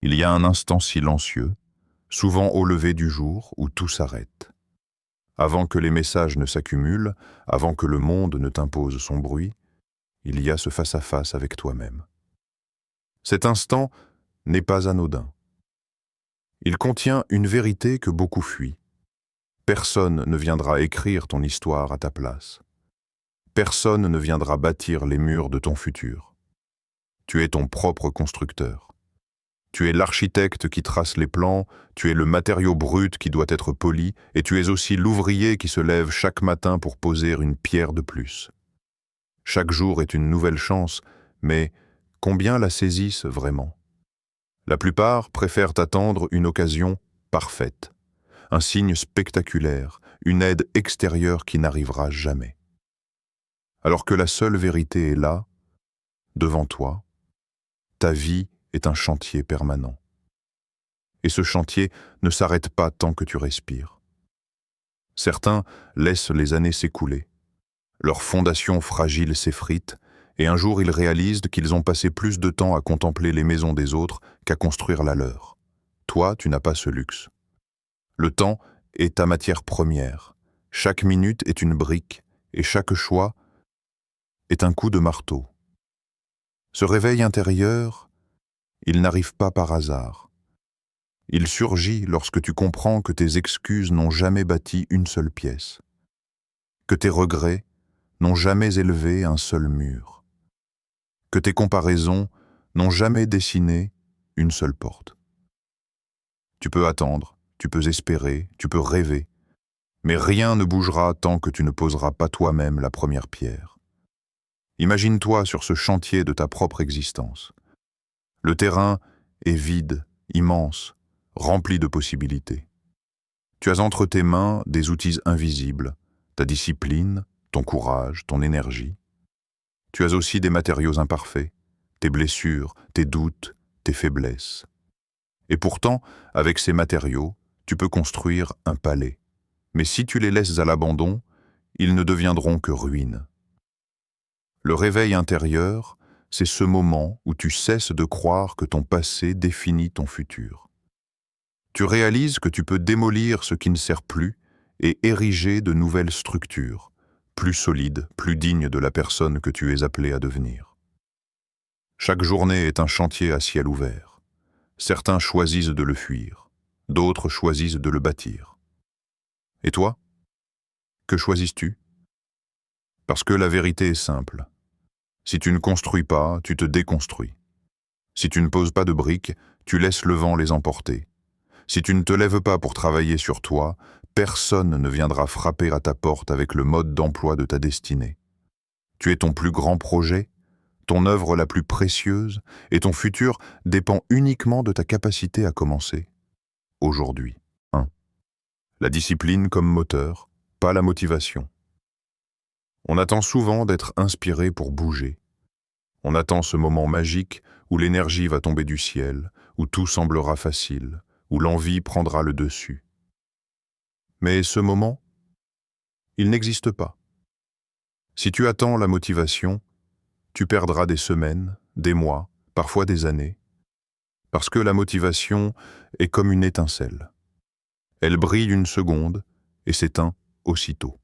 Il y a un instant silencieux, souvent au lever du jour, où tout s'arrête. Avant que les messages ne s'accumulent, avant que le monde ne t'impose son bruit, il y a ce face-à-face avec toi-même. Cet instant n'est pas anodin. Il contient une vérité que beaucoup fuient. Personne ne viendra écrire ton histoire à ta place. Personne ne viendra bâtir les murs de ton futur. Tu es ton propre constructeur. Tu es l'architecte qui trace les plans, tu es le matériau brut qui doit être poli, et tu es aussi l'ouvrier qui se lève chaque matin pour poser une pierre de plus. Chaque jour est une nouvelle chance, mais combien la saisissent vraiment? La plupart préfèrent attendre une occasion parfaite, un signe spectaculaire, une aide extérieure qui n'arrivera jamais. Alors que la seule vérité est là, devant toi, ta vie est un chantier permanent. Et ce chantier ne s'arrête pas tant que tu respires. Certains laissent les années s'écouler. Leur fondation fragile s'effrite, et un jour ils réalisent qu'ils ont passé plus de temps à contempler les maisons des autres qu'à construire la leur. Toi, tu n'as pas ce luxe. Le temps est ta matière première. Chaque minute est une brique, et chaque choix est un coup de marteau. Ce réveil intérieur, il n'arrive pas par hasard. Il surgit lorsque tu comprends que tes excuses n'ont jamais bâti une seule pièce, que tes regrets n'ont jamais élevé un seul mur, que tes comparaisons n'ont jamais dessiné une seule porte. Tu peux attendre, tu peux espérer, tu peux rêver, mais rien ne bougera tant que tu ne poseras pas toi-même la première pierre. Imagine-toi sur ce chantier de ta propre existence. Le terrain est vide, immense, rempli de possibilités. Tu as entre tes mains des outils invisibles, ta discipline, ton courage, ton énergie. Tu as aussi des matériaux imparfaits, tes blessures, tes doutes, tes faiblesses. Et pourtant, avec ces matériaux, tu peux construire un palais. Mais si tu les laisses à l'abandon, ils ne deviendront que ruines. Le réveil intérieur, c'est ce moment où tu cesses de croire que ton passé définit ton futur. Tu réalises que tu peux démolir ce qui ne sert plus et ériger de nouvelles structures, plus solides, plus dignes de la personne que tu es appelé à devenir. Chaque journée est un chantier à ciel ouvert. Certains choisissent de le fuir, d'autres choisissent de le bâtir. Et toi? Que choisis-tu? Parce que la vérité est simple. Si tu ne construis pas, tu te déconstruis. Si tu ne poses pas de briques, tu laisses le vent les emporter. Si tu ne te lèves pas pour travailler sur toi, personne ne viendra frapper à ta porte avec le mode d'emploi de ta destinée. Tu es ton plus grand projet, ton œuvre la plus précieuse, et ton futur dépend uniquement de ta capacité à commencer. Aujourd'hui. 1. La discipline comme moteur, pas la motivation. On attend souvent d'être inspiré pour bouger. On attend ce moment magique où l'énergie va tomber du ciel, où tout semblera facile, où l'envie prendra le dessus. Mais ce moment, il n'existe pas. Si tu attends la motivation, tu perdras des semaines, des mois, parfois des années, parce que la motivation est comme une étincelle. Elle brille une seconde et s'éteint aussitôt.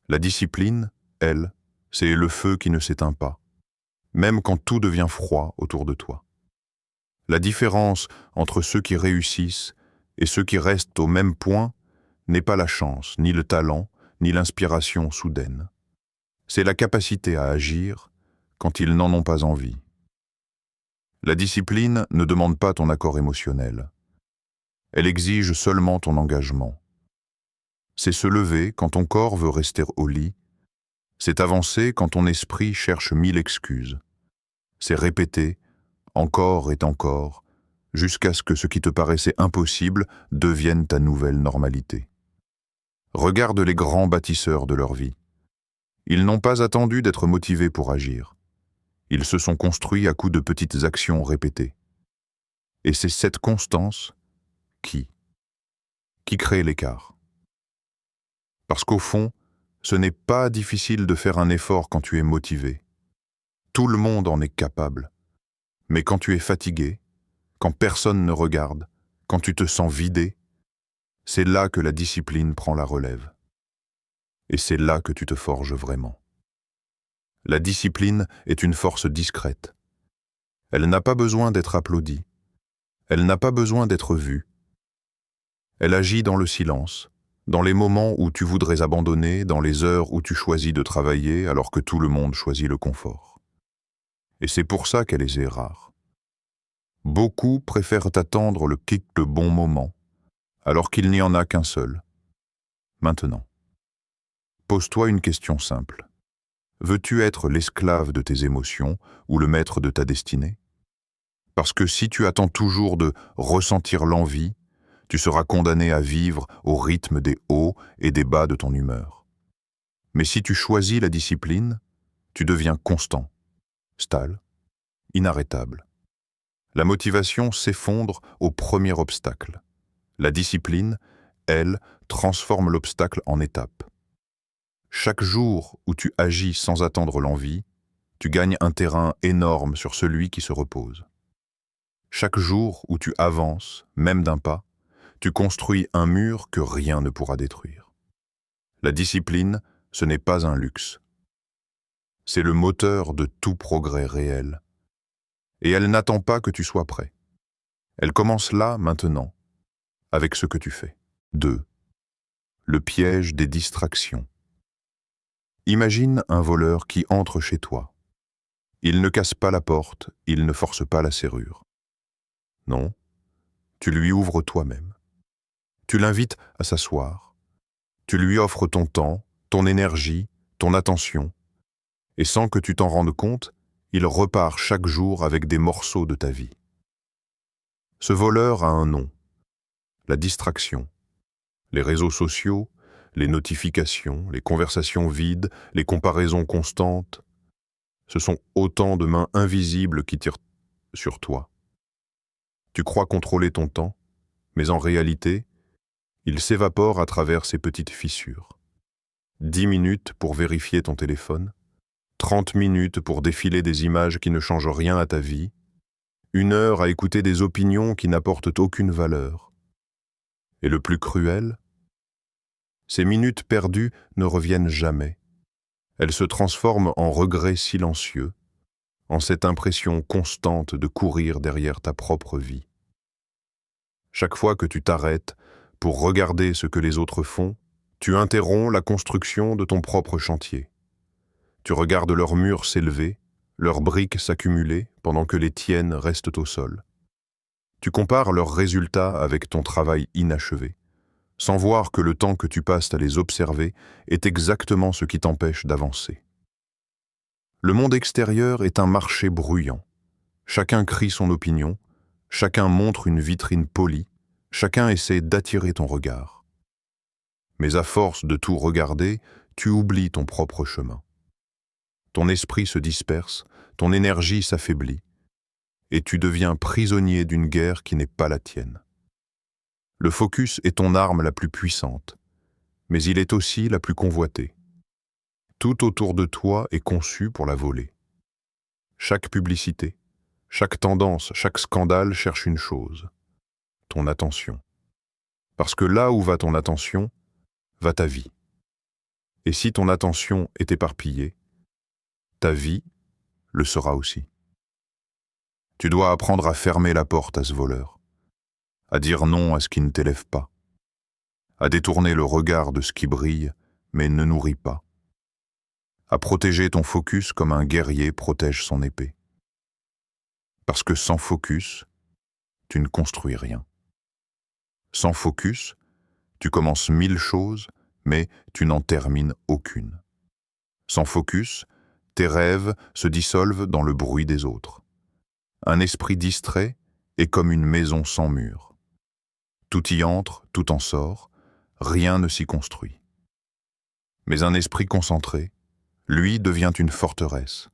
La discipline, elle, c'est le feu qui ne s'éteint pas, même quand tout devient froid autour de toi. La différence entre ceux qui réussissent et ceux qui restent au même point n'est pas la chance, ni le talent, ni l'inspiration soudaine. C'est la capacité à agir quand ils n'en ont pas envie. La discipline ne demande pas ton accord émotionnel. Elle exige seulement ton engagement. C'est se lever quand ton corps veut rester au lit. C'est avancer quand ton esprit cherche 1000 excuses. C'est répéter, encore et encore, jusqu'à ce que ce qui te paraissait impossible devienne ta nouvelle normalité. Regarde les grands bâtisseurs de leur vie. Ils n'ont pas attendu d'être motivés pour agir. Ils se sont construits à coups de petites actions répétées. Et c'est cette constance qui crée l'écart. Parce qu'au fond, ce n'est pas difficile de faire un effort quand tu es motivé. Tout le monde en est capable. Mais quand tu es fatigué, quand personne ne regarde, quand tu te sens vidé, c'est là que la discipline prend la relève. Et c'est là que tu te forges vraiment. La discipline est une force discrète. Elle n'a pas besoin d'être applaudie. Elle n'a pas besoin d'être vue. Elle agit dans le silence, dans les moments où tu voudrais abandonner, dans les heures où tu choisis de travailler alors que tout le monde choisit le confort. Et c'est pour ça qu'elle est rare. Beaucoup préfèrent attendre le bon moment, alors qu'il n'y en a qu'un seul. Maintenant. Pose-toi une question simple. Veux-tu être l'esclave de tes émotions ou le maître de ta destinée? Parce que si tu attends toujours de ressentir l'envie, tu seras condamné à vivre au rythme des hauts et des bas de ton humeur. Mais si tu choisis la discipline, tu deviens constant, stable, inarrêtable. La motivation s'effondre au premier obstacle. La discipline, elle, transforme l'obstacle en étape. Chaque jour où tu agis sans attendre l'envie, tu gagnes un terrain énorme sur celui qui se repose. Chaque jour où tu avances, même d'un pas, tu construis un mur que rien ne pourra détruire. La discipline, ce n'est pas un luxe. C'est le moteur de tout progrès réel. Et elle n'attend pas que tu sois prêt. Elle commence là, maintenant, avec ce que tu fais. 2. Le piège des distractions. Imagine un voleur qui entre chez toi. Il ne casse pas la porte, il ne force pas la serrure. Non, tu lui ouvres toi-même. Tu l'invites à s'asseoir. Tu lui offres ton temps, ton énergie, ton attention. Et sans que tu t'en rendes compte, il repart chaque jour avec des morceaux de ta vie. Ce voleur a un nom, la distraction. Les réseaux sociaux, les notifications, les conversations vides, les comparaisons constantes, ce sont autant de mains invisibles qui tirent sur toi. Tu crois contrôler ton temps, mais en réalité, il s'évapore à travers ces petites fissures. 10 minutes pour vérifier ton téléphone, 30 minutes pour défiler des images qui ne changent rien à ta vie, 1 heure à écouter des opinions qui n'apportent aucune valeur. Et le plus cruel, ces minutes perdues ne reviennent jamais. Elles se transforment en regrets silencieux, en cette impression constante de courir derrière ta propre vie. Chaque fois que tu t'arrêtes pour regarder ce que les autres font, tu interromps la construction de ton propre chantier. Tu regardes leurs murs s'élever, leurs briques s'accumuler pendant que les tiennes restent au sol. Tu compares leurs résultats avec ton travail inachevé, sans voir que le temps que tu passes à les observer est exactement ce qui t'empêche d'avancer. Le monde extérieur est un marché bruyant. Chacun crie son opinion, chacun montre une vitrine polie, chacun essaie d'attirer ton regard. Mais à force de tout regarder, tu oublies ton propre chemin. Ton esprit se disperse, ton énergie s'affaiblit, et tu deviens prisonnier d'une guerre qui n'est pas la tienne. Le focus est ton arme la plus puissante, mais il est aussi la plus convoitée. Tout autour de toi est conçu pour la voler. Chaque publicité, chaque tendance, chaque scandale cherche une chose, ton attention. Parce que là où va ton attention, va ta vie. Et si ton attention est éparpillée, ta vie le sera aussi. Tu dois apprendre à fermer la porte à ce voleur, à dire non à ce qui ne t'élève pas, à détourner le regard de ce qui brille mais ne nourrit pas, à protéger ton focus comme un guerrier protège son épée. Parce que sans focus, tu ne construis rien. Sans focus, tu commences 1000 choses, mais tu n'en termines aucune. Sans focus, tes rêves se dissolvent dans le bruit des autres. Un esprit distrait est comme une maison sans mur. Tout y entre, tout en sort, rien ne s'y construit. Mais un esprit concentré, lui, devient une forteresse.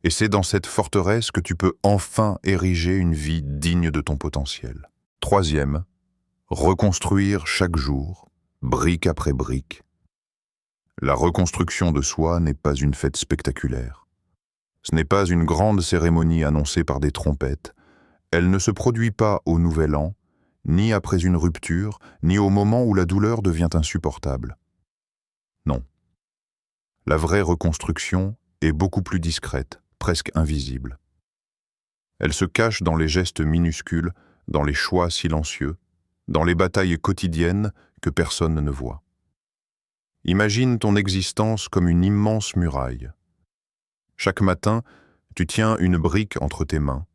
Et c'est dans cette forteresse que tu peux enfin ériger une vie digne de ton potentiel. 3e, reconstruire chaque jour, brique après brique. La reconstruction de soi n'est pas une fête spectaculaire. Ce n'est pas une grande cérémonie annoncée par des trompettes. Elle ne se produit pas au nouvel an, ni après une rupture, ni au moment où la douleur devient insupportable. Non. La vraie reconstruction est beaucoup plus discrète, presque invisible. Elle se cache dans les gestes minuscules, dans les choix silencieux, dans les batailles quotidiennes que personne ne voit. Imagine ton existence comme une immense muraille. Chaque matin, tu tiens une brique entre tes mains.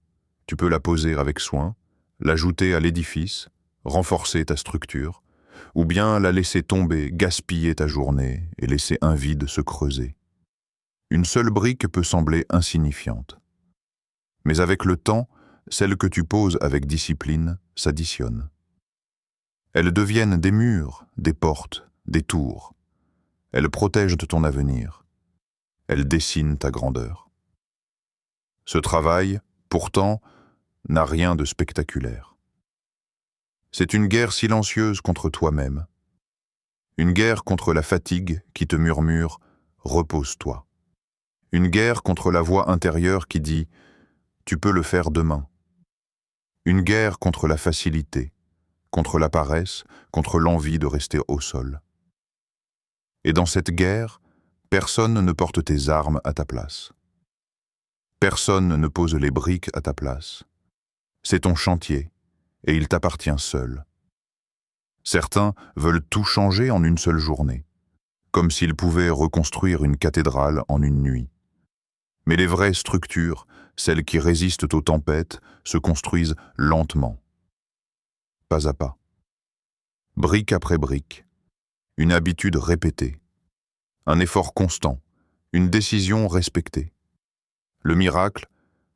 Tu peux la poser avec soin, l'ajouter à l'édifice, renforcer ta structure, ou bien la laisser tomber, gaspiller ta journée et laisser un vide se creuser. Une seule brique peut sembler insignifiante. Mais avec le temps, celles que tu poses avec discipline s'additionnent. Elles deviennent des murs, des portes, des tours. Elles protègent ton avenir. Elles dessinent ta grandeur. Ce travail, pourtant, n'a rien de spectaculaire. C'est une guerre silencieuse contre toi-même. Une guerre contre la fatigue qui te murmure « repose-toi ». Une guerre contre la voix intérieure qui dit « tu peux le faire demain ». Une guerre contre la facilité, contre la paresse, contre l'envie de rester au sol. Et dans cette guerre, personne ne porte tes armes à ta place. Personne ne pose les briques à ta place. C'est ton chantier, et il t'appartient seul. Certains veulent tout changer en une seule journée, comme s'ils pouvaient reconstruire une cathédrale en une nuit. Mais les vraies structures, celles qui résistent aux tempêtes, se construisent lentement, pas à pas. Brique après brique, une habitude répétée, un effort constant, une décision respectée. Le miracle,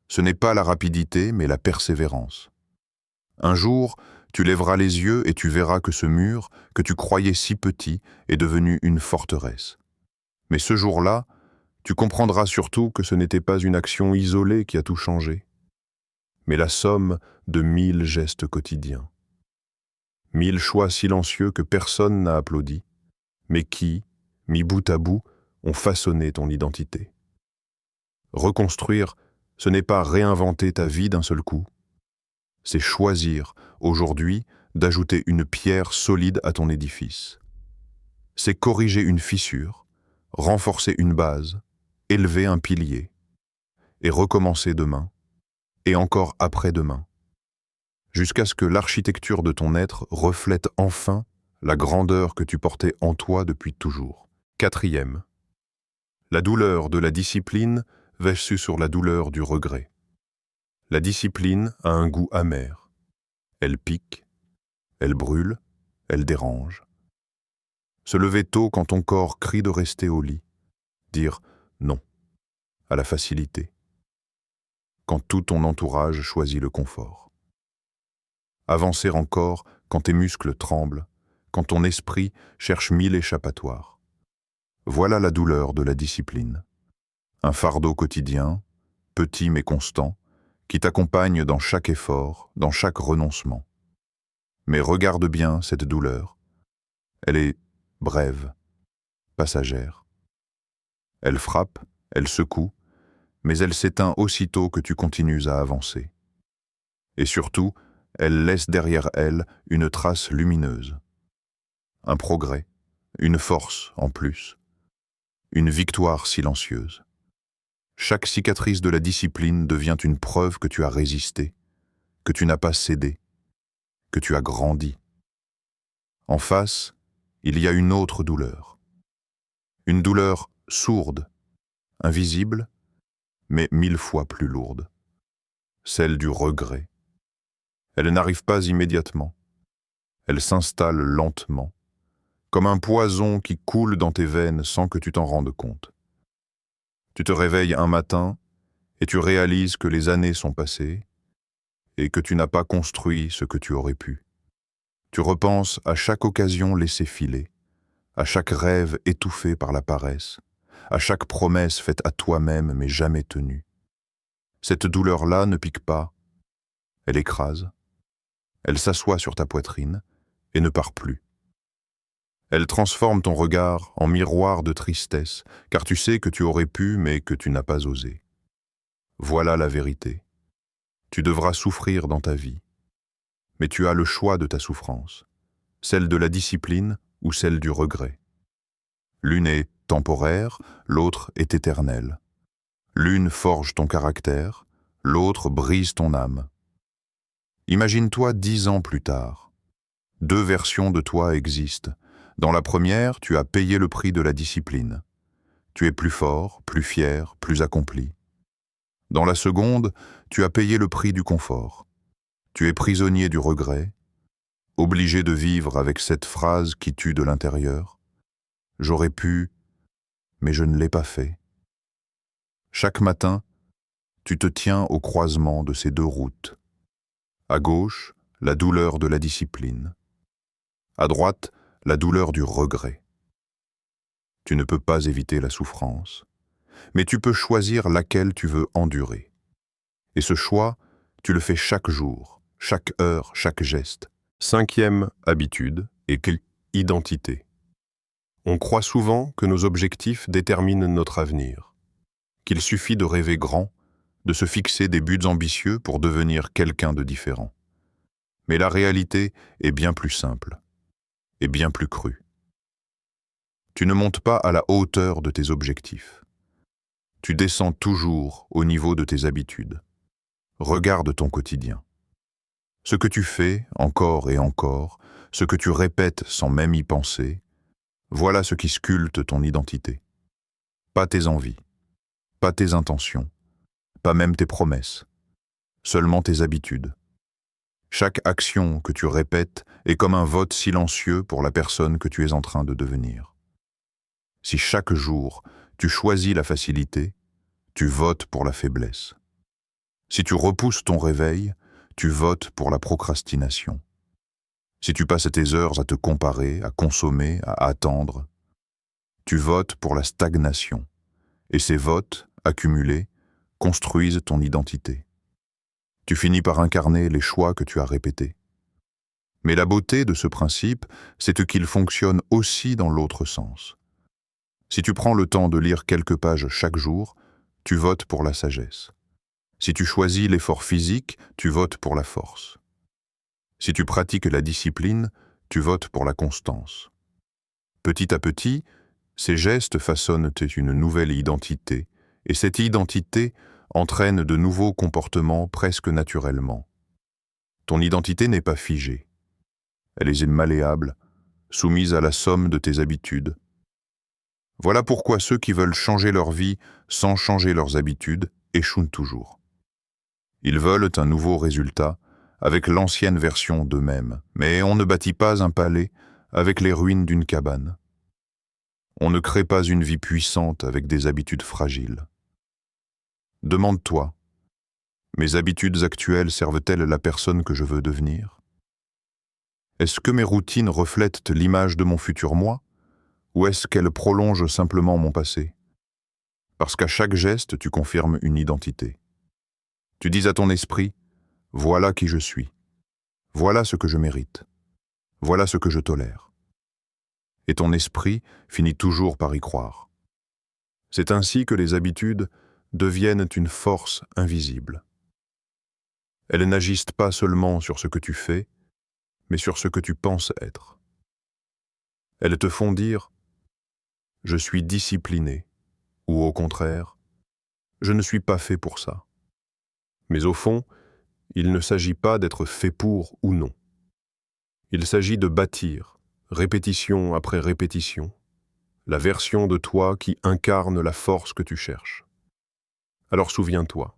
ce n'est pas la rapidité, mais la persévérance. Un jour, tu lèveras les yeux et tu verras que ce mur, que tu croyais si petit, est devenu une forteresse. Mais ce jour-là, tu comprendras surtout que ce n'était pas une action isolée qui a tout changé, mais la somme de 1000 gestes quotidiens. 1000 choix silencieux que personne n'a applaudis, mais qui, mis bout à bout, ont façonné ton identité. Reconstruire, ce n'est pas réinventer ta vie d'un seul coup. C'est choisir, aujourd'hui, d'ajouter une pierre solide à ton édifice. C'est corriger une fissure, renforcer une base, élever un pilier, et recommencer demain, et encore après-demain, jusqu'à ce que l'architecture de ton être reflète enfin la grandeur que tu portais en toi depuis toujours. 4e. La douleur de la discipline versus sur la douleur du regret. La discipline a un goût amer. Elle pique, elle brûle, elle dérange. Se lever tôt quand ton corps crie de rester au lit. Dire non à la facilité. Quand tout ton entourage choisit le confort. Avancer encore quand tes muscles tremblent, quand ton esprit cherche 1000 échappatoires. Voilà la douleur de la discipline. Un fardeau quotidien, petit mais constant, qui t'accompagne dans chaque effort, dans chaque renoncement. Mais regarde bien cette douleur. Elle est brève, passagère. Elle frappe, elle secoue, mais elle s'éteint aussitôt que tu continues à avancer. Et surtout, elle laisse derrière elle une trace lumineuse. Un progrès, une force en plus, une victoire silencieuse. Chaque cicatrice de la discipline devient une preuve que tu as résisté, que tu n'as pas cédé, que tu as grandi. En face, il y a une autre douleur. Une douleur sourde, invisible, mais 1000 fois plus lourde. Celle du regret. Elle n'arrive pas immédiatement. Elle s'installe lentement, comme un poison qui coule dans tes veines sans que tu t'en rendes compte. Tu te réveilles un matin et tu réalises que les années sont passées et que tu n'as pas construit ce que tu aurais pu. Tu repenses à chaque occasion laissée filer, à chaque rêve étouffé par la paresse, à chaque promesse faite à toi-même mais jamais tenue. Cette douleur-là ne pique pas, elle écrase, elle s'assoit sur ta poitrine et ne part plus. Elle transforme ton regard en miroir de tristesse, car tu sais que tu aurais pu mais que tu n'as pas osé. Voilà la vérité. Tu devras souffrir dans ta vie. Mais tu as le choix de ta souffrance, celle de la discipline ou celle du regret. L'une est temporaire, l'autre est éternelle. L'une forge ton caractère, l'autre brise ton âme. Imagine-toi 10 ans plus tard. 2 versions de toi existent. Dans la première, tu as payé le prix de la discipline. Tu es plus fort, plus fier, plus accompli. Dans la seconde, tu as payé le prix du confort. Tu es prisonnier du regret, obligé de vivre avec cette phrase qui tue de l'intérieur. J'aurais pu, mais je ne l'ai pas fait. Chaque matin, tu te tiens au croisement de ces 2 routes. À gauche, la douleur de la discipline. À droite, la douleur du regret. Tu ne peux pas éviter la souffrance, mais tu peux choisir laquelle tu veux endurer. Et ce choix, tu le fais chaque jour, chaque heure, chaque geste. 5e habitude et identité. On croit souvent que nos objectifs déterminent notre avenir, qu'il suffit de rêver grand, de se fixer des buts ambitieux pour devenir quelqu'un de différent. Mais la réalité est bien plus simple et bien plus crue. Tu ne montes pas à la hauteur de tes objectifs. Tu descends toujours au niveau de tes habitudes. Regarde ton quotidien. Ce que tu fais encore et encore, ce que tu répètes sans même y penser, voilà ce qui sculpte ton identité. Pas tes envies, pas tes intentions, pas même tes promesses, seulement tes habitudes. Chaque action que tu répètes est comme un vote silencieux pour la personne que tu es en train de devenir. Si chaque jour tu choisis la facilité, tu votes pour la faiblesse. Si tu repousses ton réveil, tu votes pour la procrastination. Si tu passes tes heures à te comparer, à consommer, à attendre, tu votes pour la stagnation. Et ces votes, accumulés, construisent ton identité. Tu finis par incarner les choix que tu as répétés. Mais la beauté de ce principe, c'est qu'il fonctionne aussi dans l'autre sens. Si tu prends le temps de lire quelques pages chaque jour, tu votes pour la sagesse. Si tu choisis l'effort physique, tu votes pour la force. Si tu pratiques la discipline, tu votes pour la constance. Petit à petit, ces gestes façonnent une nouvelle identité, et cette identité entraîne de nouveaux comportements presque naturellement. Ton identité n'est pas figée. Elle est malléable, soumise à la somme de tes habitudes. Voilà pourquoi ceux qui veulent changer leur vie sans changer leurs habitudes échouent toujours. Ils veulent un nouveau résultat avec l'ancienne version d'eux-mêmes, mais on ne bâtit pas un palais avec les ruines d'une cabane. On ne crée pas une vie puissante avec des habitudes fragiles. Demande-toi, mes habitudes actuelles servent-elles la personne que je veux devenir? Est-ce que mes routines reflètent l'image de mon futur moi? Ou est-ce qu'elles prolongent simplement mon passé? Parce qu'à chaque geste, tu confirmes une identité. Tu dis à ton esprit, voilà qui je suis. Voilà ce que je mérite. Voilà ce que je tolère. Et ton esprit finit toujours par y croire. C'est ainsi que les habitudes deviennent une force invisible. Elles n'agissent pas seulement sur ce que tu fais, mais sur ce que tu penses être. Elles te font dire « je suis discipliné » ou au contraire « je ne suis pas fait pour ça ». Mais au fond, il ne s'agit pas d'être fait pour ou non. Il s'agit de bâtir, répétition après répétition, la version de toi qui incarne la force que tu cherches. Alors souviens-toi,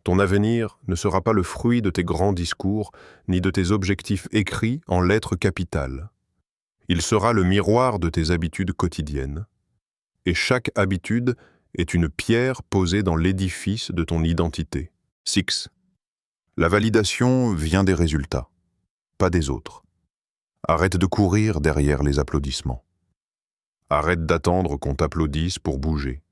ton avenir ne sera pas le fruit de tes grands discours ni de tes objectifs écrits en lettres capitales. Il sera le miroir de tes habitudes quotidiennes. Et chaque habitude est une pierre posée dans l'édifice de ton identité. 6. La validation vient des résultats, pas des autres. Arrête de courir derrière les applaudissements. Arrête d'attendre qu'on t'applaudisse pour bouger.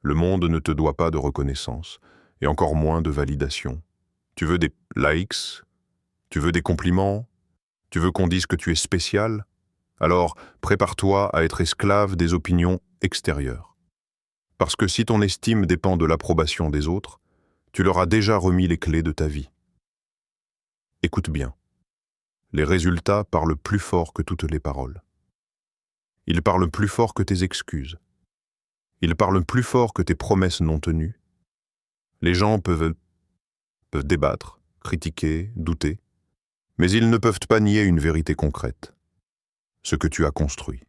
Le monde ne te doit pas de reconnaissance, et encore moins de validation. Tu veux des likes? Tu veux des compliments? Tu veux qu'on dise que tu es spécial? Alors, prépare-toi à être esclave des opinions extérieures. Parce que si ton estime dépend de l'approbation des autres, Tu leur as déjà remis les clés de ta vie. Écoute bien. Les résultats parlent plus fort que toutes les paroles. Ils parlent plus fort que tes excuses. Ils parlent plus fort que tes promesses non tenues. Les gens peuvent débattre, critiquer, douter, mais ils ne peuvent pas nier une vérité concrète. Ce que tu as construit.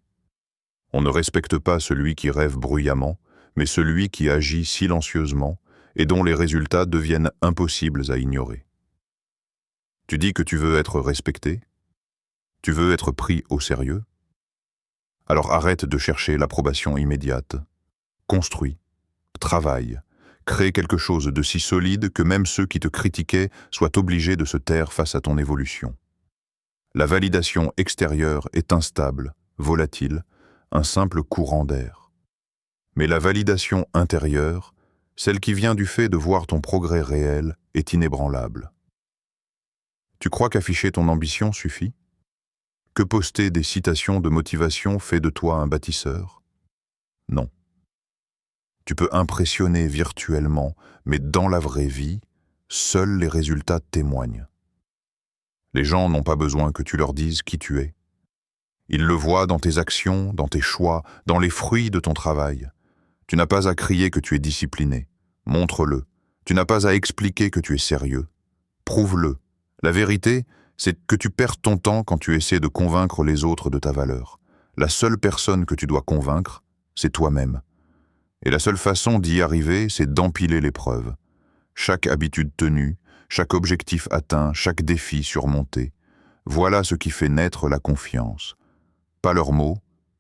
On ne respecte pas celui qui rêve bruyamment, mais celui qui agit silencieusement et dont les résultats deviennent impossibles à ignorer. Tu dis que tu veux être respecté, tu veux être pris au sérieux, alors arrête de chercher l'approbation immédiate. Construis, travaille, crée quelque chose de si solide que même ceux qui te critiquaient soient obligés de se taire face à ton évolution. La validation extérieure est instable, volatile, un simple courant d'air. Mais la validation intérieure, celle qui vient du fait de voir ton progrès réel, est inébranlable. Tu crois qu'afficher ton ambition suffit? Que poster des citations de motivation fait de toi un bâtisseur? Non. Tu peux impressionner virtuellement, mais dans la vraie vie, seuls les résultats témoignent. Les gens n'ont pas besoin que tu leur dises qui tu es. Ils le voient dans tes actions, dans tes choix, dans les fruits de ton travail. Tu n'as pas à crier que tu es discipliné. Montre-le. Tu n'as pas à expliquer que tu es sérieux. Prouve-le. La vérité, c'est que tu perds ton temps quand tu essaies de convaincre les autres de ta valeur. La seule personne que tu dois convaincre, c'est toi-même. Et la seule façon d'y arriver, c'est d'empiler les preuves. Chaque habitude tenue, chaque objectif atteint, chaque défi surmonté. Voilà ce qui fait naître la confiance. Pas leurs mots,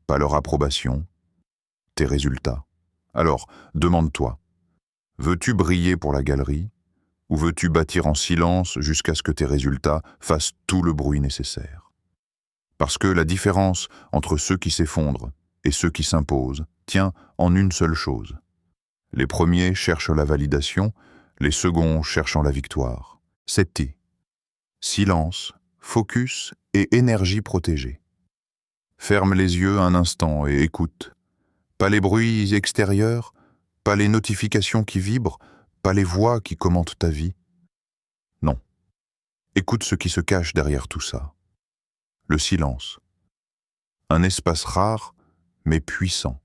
pas leur approbation, tes résultats. Alors, demande-toi, veux-tu briller pour la galerie ou veux-tu bâtir en silence jusqu'à ce que tes résultats fassent tout le bruit nécessaire? Parce que la différence entre ceux qui s'effondrent et ceux qui s'imposent tient en une seule chose. Les premiers cherchent la validation, les seconds cherchant la victoire. C'est T. Silence, focus et énergie protégée. Ferme les yeux un instant et écoute. Pas les bruits extérieurs, pas les notifications qui vibrent, pas les voix qui commentent ta vie. Non. Écoute ce qui se cache derrière tout ça. Le silence. Un espace rare, mais puissant.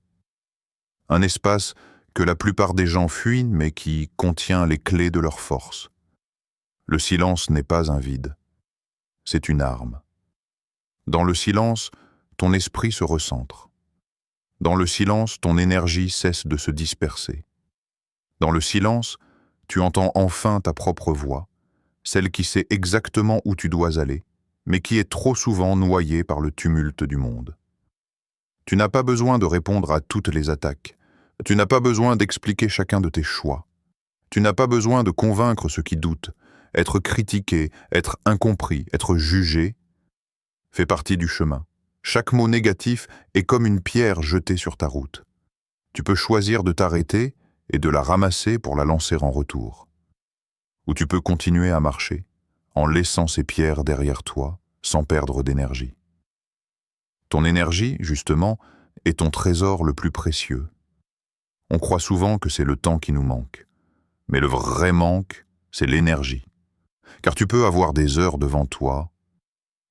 Un espace que la plupart des gens fuient, mais qui contient les clés de leur force. Le silence n'est pas un vide. C'est une arme. Dans le silence, ton esprit se recentre. Dans le silence, ton énergie cesse de se disperser. Dans le silence, tu entends enfin ta propre voix, celle qui sait exactement où tu dois aller, mais qui est trop souvent noyée par le tumulte du monde. Tu n'as pas besoin de répondre à toutes les attaques. Tu n'as pas besoin d'expliquer chacun de tes choix. Tu n'as pas besoin de convaincre ceux qui doutent. Être critiqué, être incompris, être jugé fait partie du chemin. Chaque mot négatif est comme une pierre jetée sur ta route. Tu peux choisir de t'arrêter et de la ramasser pour la lancer en retour. Ou tu peux continuer à marcher, en laissant ces pierres derrière toi, sans perdre d'énergie. Ton énergie, justement, est ton trésor le plus précieux. On croit souvent que c'est le temps qui nous manque. Mais le vrai manque, c'est l'énergie. Car tu peux avoir des heures devant toi.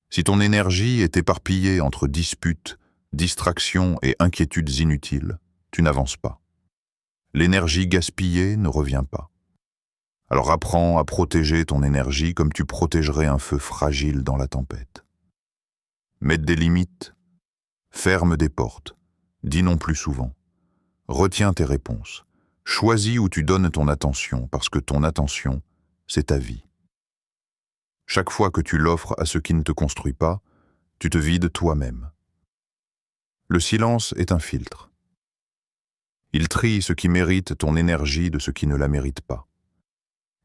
Si ton énergie est éparpillée entre disputes, distractions et inquiétudes inutiles, tu n'avances pas. L'énergie gaspillée ne revient pas. Alors apprends à protéger ton énergie comme tu protégerais un feu fragile dans la tempête. Mets des limites, ferme des portes, dis non plus souvent. Retiens tes réponses. Choisis où tu donnes ton attention, parce que ton attention, c'est ta vie. Chaque fois que tu l'offres à ce qui ne te construit pas, tu te vides toi-même. Le silence est un filtre. Il trie ce qui mérite ton énergie de ce qui ne la mérite pas.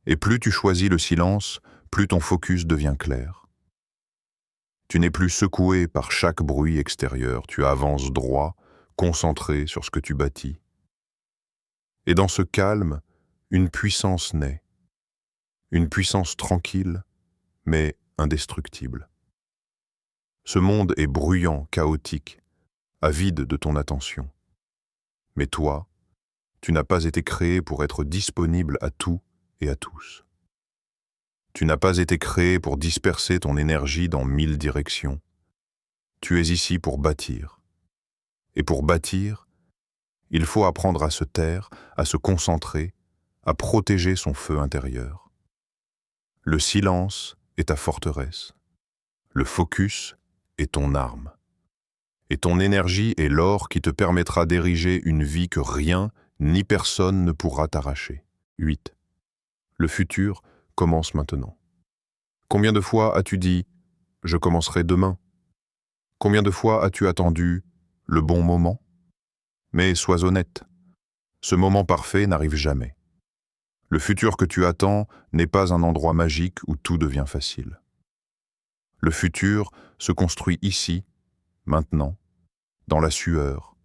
Et plus tu choisis le silence, plus ton focus devient clair. Tu n'es plus secoué par chaque bruit extérieur, tu avances droit, concentré sur ce que tu bâtis. Et dans ce calme, une puissance naît. Une puissance tranquille, mais indestructible. Ce monde est bruyant, chaotique, avide de ton attention. Mais toi, tu n'as pas été créé pour être disponible à tout et à tous. Tu n'as pas été créé pour disperser ton énergie dans 1000 directions. Tu es ici pour bâtir. Et pour bâtir, il faut apprendre à se taire, à se concentrer, à protéger son feu intérieur. Le silence est ta forteresse. Le focus est ton arme. Et ton énergie est l'or qui te permettra d'ériger une vie que rien ni personne ne pourra t'arracher. 8. Le futur commence maintenant. Combien de fois as-tu dit « je commencerai demain » ? Combien de fois as-tu attendu le bon moment ? Mais sois honnête, ce moment parfait n'arrive jamais. Le futur que tu attends n'est pas un endroit magique où tout devient facile. Le futur se construit ici, maintenant, dans la sueur,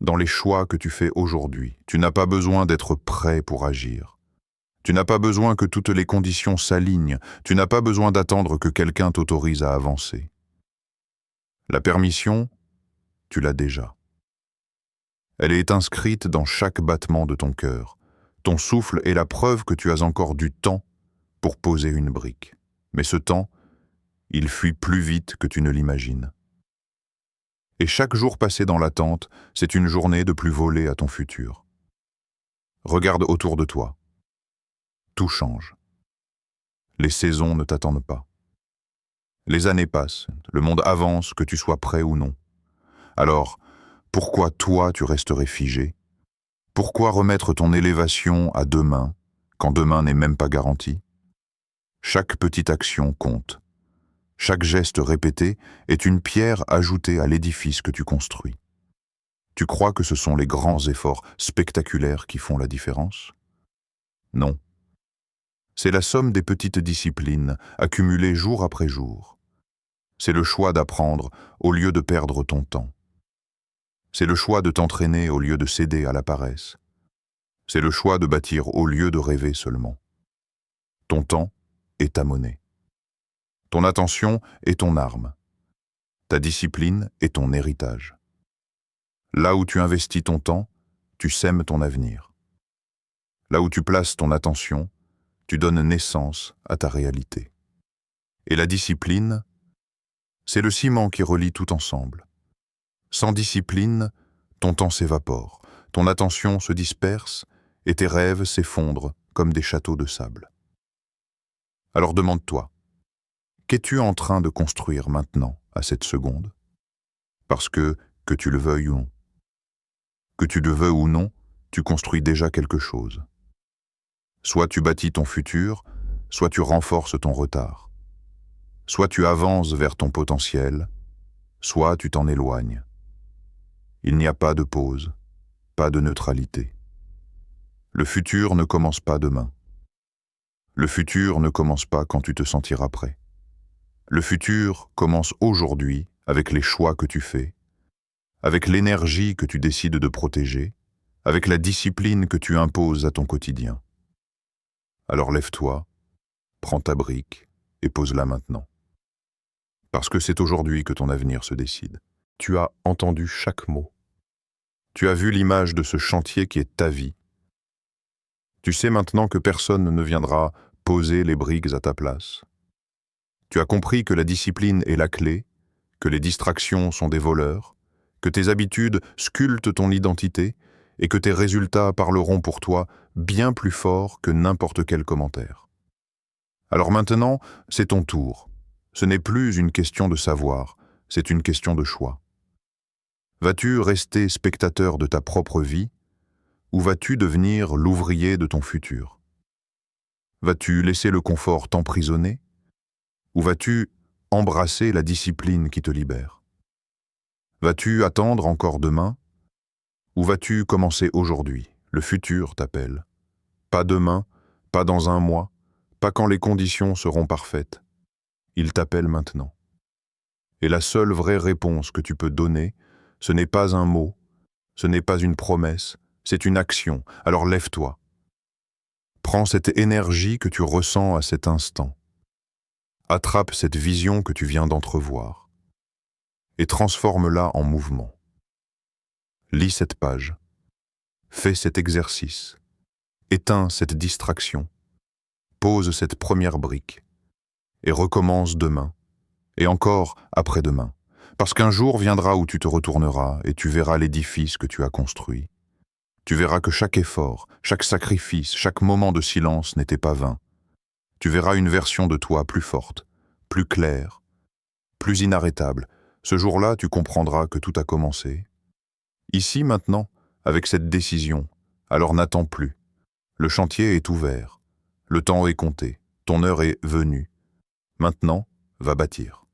dans les choix que tu fais aujourd'hui. Tu n'as pas besoin d'être prêt pour agir. Tu n'as pas besoin que toutes les conditions s'alignent. Tu n'as pas besoin d'attendre que quelqu'un t'autorise à avancer. La permission, tu l'as déjà. Elle est inscrite dans chaque battement de ton cœur. Ton souffle est la preuve que tu as encore du temps pour poser une brique. Mais ce temps, il fuit plus vite que tu ne l'imagines. Et chaque jour passé dans l'attente, c'est une journée de plus volée à ton futur. Regarde autour de toi. Tout change. Les saisons ne t'attendent pas. Les années passent, le monde avance, que tu sois prêt ou non. Alors, pourquoi toi tu resterais figé ? Pourquoi remettre ton élévation à demain, quand demain n'est même pas garanti ? Chaque petite action compte. Chaque geste répété est une pierre ajoutée à l'édifice que tu construis. Tu crois que ce sont les grands efforts spectaculaires qui font la différence ? Non. C'est la somme des petites disciplines accumulées jour après jour. C'est le choix d'apprendre au lieu de perdre ton temps. C'est le choix de t'entraîner au lieu de céder à la paresse. C'est le choix de bâtir au lieu de rêver seulement. Ton temps est ta monnaie. Ton attention est ton arme. Ta discipline est ton héritage. Là où tu investis ton temps, tu sèmes ton avenir. Là où tu places ton attention, tu donnes naissance à ta réalité. Et la discipline, c'est le ciment qui relie tout ensemble. Sans discipline, ton temps s'évapore, ton attention se disperse et tes rêves s'effondrent comme des châteaux de sable. Alors demande-toi, qu'es-tu en train de construire maintenant, à cette seconde ? Parce que tu le veuilles ou non. Que tu le veuilles ou non, tu construis déjà quelque chose. Soit tu bâtis ton futur, soit tu renforces ton retard. Soit tu avances vers ton potentiel, soit tu t'en éloignes. Il n'y a pas de pause, pas de neutralité. Le futur ne commence pas demain. Le futur ne commence pas quand tu te sentiras prêt. Le futur commence aujourd'hui avec les choix que tu fais, avec l'énergie que tu décides de protéger, avec la discipline que tu imposes à ton quotidien. Alors lève-toi, prends ta brique et pose-la maintenant. Parce que c'est aujourd'hui que ton avenir se décide. Tu as entendu chaque mot. Tu as vu l'image de ce chantier qui est ta vie. Tu sais maintenant que personne ne viendra poser les briques à ta place. Tu as compris que la discipline est la clé, que les distractions sont des voleurs, que tes habitudes sculptent ton identité et que tes résultats parleront pour toi bien plus fort que n'importe quel commentaire. Alors maintenant, c'est ton tour. Ce n'est plus une question de savoir, c'est une question de choix. Vas-tu rester spectateur de ta propre vie ou vas-tu devenir l'ouvrier de ton futur ? Vas-tu laisser le confort t'emprisonner ou vas-tu embrasser la discipline qui te libère ? Vas-tu attendre encore demain ou vas-tu commencer aujourd'hui ? Le futur t'appelle. Pas demain, pas dans un mois, pas quand les conditions seront parfaites. Il t'appelle maintenant. Et la seule vraie réponse que tu peux donner, ce n'est pas un mot, ce n'est pas une promesse, c'est une action. Alors lève-toi. Prends cette énergie que tu ressens à cet instant. Attrape cette vision que tu viens d'entrevoir et transforme-la en mouvement. Lis cette page. Fais cet exercice. Éteins cette distraction. pose cette première brique et recommence demain, et encore après-demain, parce qu'un jour viendra où tu te retourneras et tu verras l'édifice que tu as construit. Tu verras que chaque effort, chaque sacrifice, chaque moment de silence n'était pas vain. Tu verras une version de toi plus forte, plus claire, plus inarrêtable. Ce jour-là, tu comprendras que tout a commencé. Ici, maintenant, avec cette décision, alors n'attends plus. Le chantier est ouvert. Le temps est compté. Ton heure est venue. Maintenant, va bâtir.